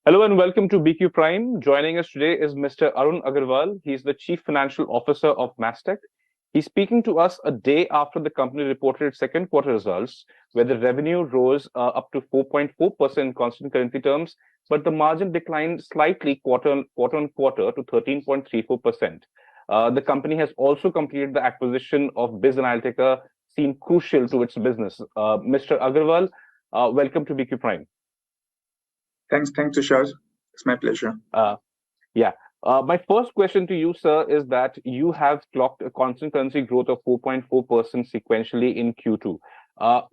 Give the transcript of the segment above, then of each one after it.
Hello and welcome to BQ Prime. Joining us today is Mr. Arun Agarwal. He's the Chief Financial Officer of Mastech. He's speaking to us a day after the company reported its second quarter results, where the revenue rose up to 4.4% in constant currency terms, but the margin declined slightly quarter on quarter to 13.34%. The company has also completed the acquisition of BizAnalytica, seemed crucial to its business. Mr. Agarwal, welcome to BQ Prime. Thanks, Tushar. It's my pleasure. Yeah. My first question to you, sir, is that you have clocked a constant currency growth of 4.4% sequentially in Q2.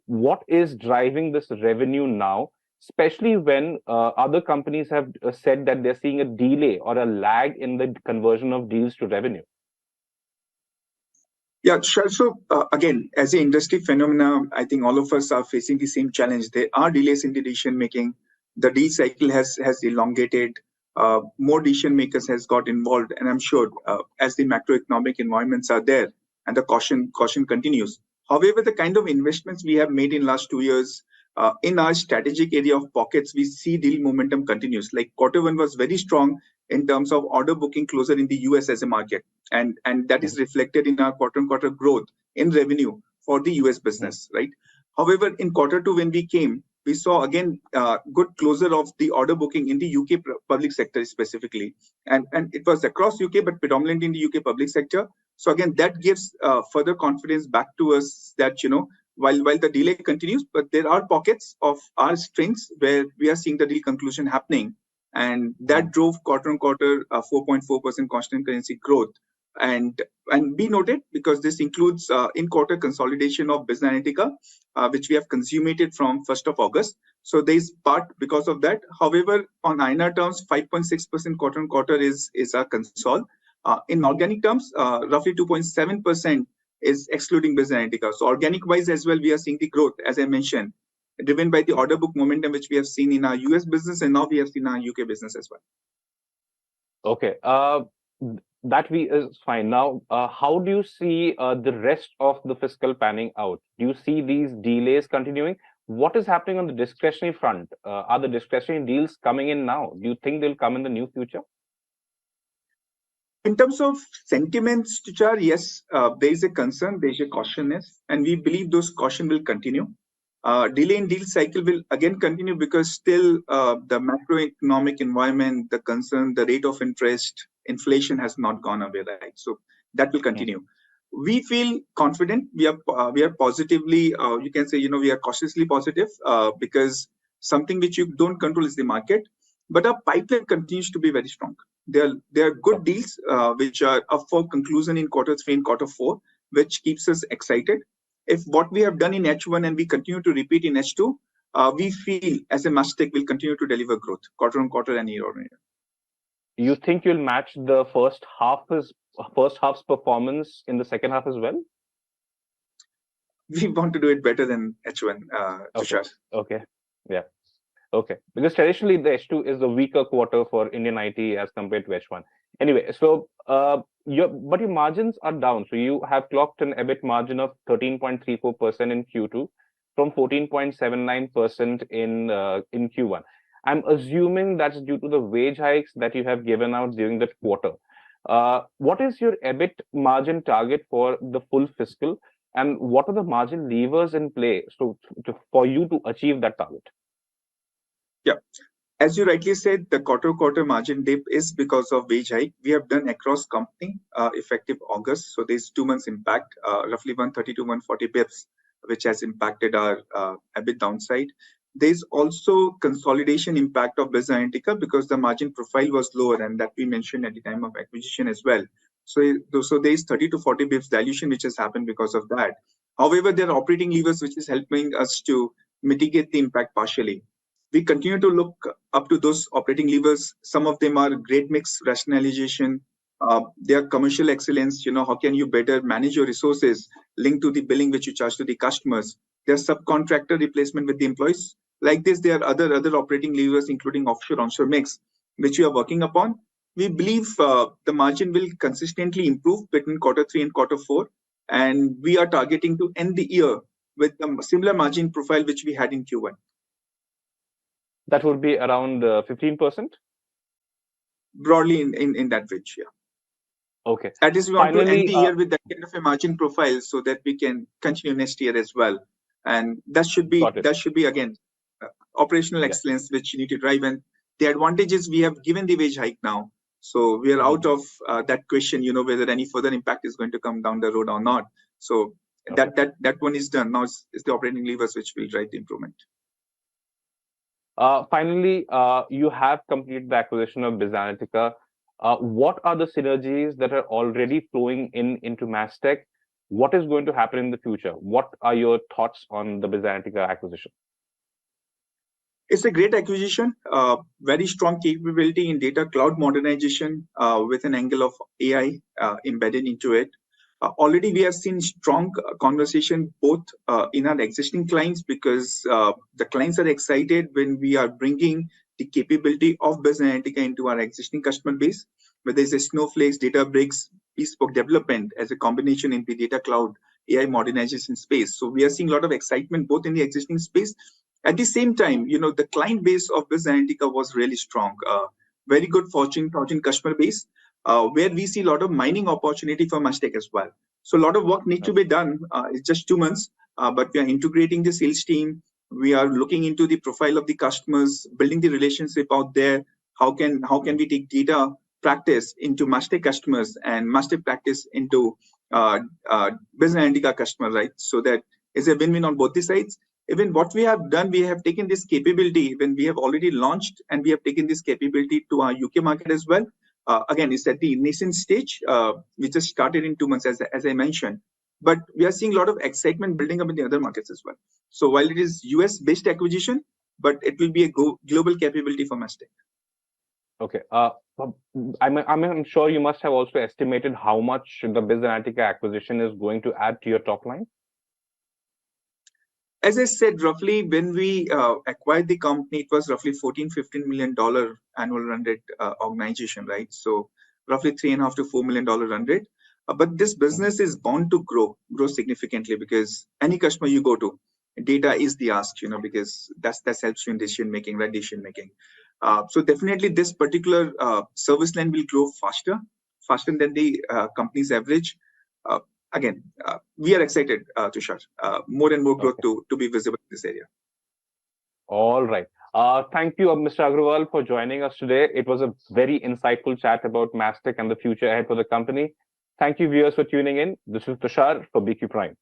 What is driving this revenue now, especially when other companies have said that they're seeing a delay or a lag in the conversion of deals to revenue? Yeah, sure. So again, as an industry phenomenon, I think all of us are facing the same challenge. There are delays in the decision making. The deal cycle has elongated. More decision makers has got involved, and I'm sure as the macroeconomic environments are there and the caution continues. However, the kind of investments we have made in last 2 years in our strategic area of pockets, we see deal momentum continues. Like quarter one was very strong in terms of order booking closer in the US as a market, and that is reflected in our quarter-on-quarter growth in revenue for the US business, right? However, in quarter two, when we came, we saw again good closure of the order booking in the UK public sector specifically, and it was across UK, but predominantly in the UK public sector. So again, that gives further confidence back to us that while the delay continues, but there are pockets of our strengths where we are seeing the deal conclusion happening, and that drove quarter-on-quarter 4.4% constant currency growth. And be noted, because this includes in-quarter consolidation of BizAnalytica, which we have consummated from 1st of August. So there is part because of that. However, on INR terms, 5.6% quarter-on-quarter is our consol. In organic terms, roughly 2.7% is excluding BizAnalytica. So organic-wise as well, we are seeing the growth, as I mentioned, driven by the order book momentum, which we have seen in our US business, and now we have seen our UK business as well. Okay. That is fine. Now, how do you see the rest of the fiscal panning out? Do you see these delays continuing? What is happening on the discretionary front? Are the discretionary deals coming in now? Do you think they'll come in the near future? In terms of sentiments, Tushar, yes, there is a concern, there is a cautiousness, and we believe those caution will continue. Delay in deal cycle will again continue because still the macroeconomic environment, the concern, the rate of interest, inflation has not gone away, right? So that will continue. We feel confident. We are positively, you can say, we are cautiously positive because something which you don't control is the market. But our pipeline continues to be very strong. There are good deals which are up for conclusion in quarter three and quarter four, which keeps us excited. If what we have done in H1 and we continue to repeat in H2, we feel as a Mastech will continue to deliver growth quarter on quarter and year on year. You think you'll match the first half's performance in the second half as well? We want to do it better than H1, Tushar. Okay. Yeah. Okay. Because traditionally the H2 is the weaker quarter for Indian IT as compared to H1. Anyway, so your margins are down. So you have clocked an EBIT margin of 13.34% in Q2 from 14.79% in Q1. I'm assuming that's due to the wage hikes that you have given out during that quarter. What is your EBIT margin target for the full fiscal, and what are the margin levers in play for you to achieve that target? Yeah. As you rightly said, the quarter margin dip is because of wage hike. We have done across company effective August. So there's 2 months impact, roughly 130 to 140 bips, which has impacted our EBIT downside. There's also consolidation impact of BizAnalytica because the margin profile was lower, and that we mentioned at the time of acquisition as well. So there's 30 to 40 bips dilution which has happened because of that. However, there are operating levers which is helping us to mitigate the impact partially. We continue to look up to those operating levers. Some of them are great mix rationalization. They are commercial excellence. How can you better manage your resources linked to the billing which you charge to the customers? There's subcontractor replacement with the employees. Like this, there are other operating levers, including offshore-onshore mix, which we are working upon. We believe the margin will consistently improve between quarter three and quarter four, and we are targeting to end the year with a similar margin profile which we had in Q1. That would be around 15%. Broadly in that range, yeah. Okay. At least we want to end Finally, the year with that kind of a margin profile so that we can continue next year as well. And that should got it. be again operational Yeah. excellence which you need to drive. And the advantage is we have given the wage hike now, so we are out of that question, whether any further impact is going to come down the road or not. So Okay. that one is done. Now it's the operating levers which will drive the improvement. Finally, you have completed the acquisition of BizAnalytica. What are the synergies that are already flowing into Mastech? What is going to happen in the future? What are your thoughts on the BizAnalytica acquisition? It's a great acquisition, very strong capability in data cloud modernization with an angle of AI embedded into it. Already we have seen strong conversation both in our existing clients because the clients are excited when we are bringing the capability of BizAnalytica into our existing customer base, whether it's a Snowflake, Databricks, bespoke development as a combination in the data cloud AI modernization space. So we are seeing a lot of excitement both in the existing space. At the same time, the client base of BizAnalytica was really strong. Very good Fortune 1000 customer base, where we see a lot of mining opportunity for Mastech as well. So a lot of work needs to be done. It's just 2 months, but we are integrating the sales team. We are looking into the profile of the customers, building the relationship out there. How can we take data practice into Mastech customers and Mastech practice into BizAnalytica customers, right? So that is a win-win on both the sides. Even what we have done, we have taken this capability when we have already launched, and we have taken this capability to our UK market as well. Again, it's at the nascent stage. We just started in 2 months, as I mentioned, but we are seeing a lot of excitement building up in the other markets as well. So while it is US-based acquisition, but it will be a global capability for Mastech. Okay. I'm sure you must have also estimated how much the BizAnalytica acquisition is going to add to your top line. As I said, roughly when we acquired the company, it was roughly $14-15 million annual run rate organization, right? So roughly $3.5 to $4 million run rate. But this business is bound to grow significantly because any customer you go to, data is the ask, because that helps you in decision making, right? Decision making. So definitely this particular service line will grow faster than the company's average. Again, we are excited, Tushar. More and more growth to be visible in this area. All right. Thank you, Mr. Agrawal, for joining us today. It was a very insightful chat about Mastech and the future ahead for the company. Thank you, viewers, for tuning in. This is Tushar for BQ Prime.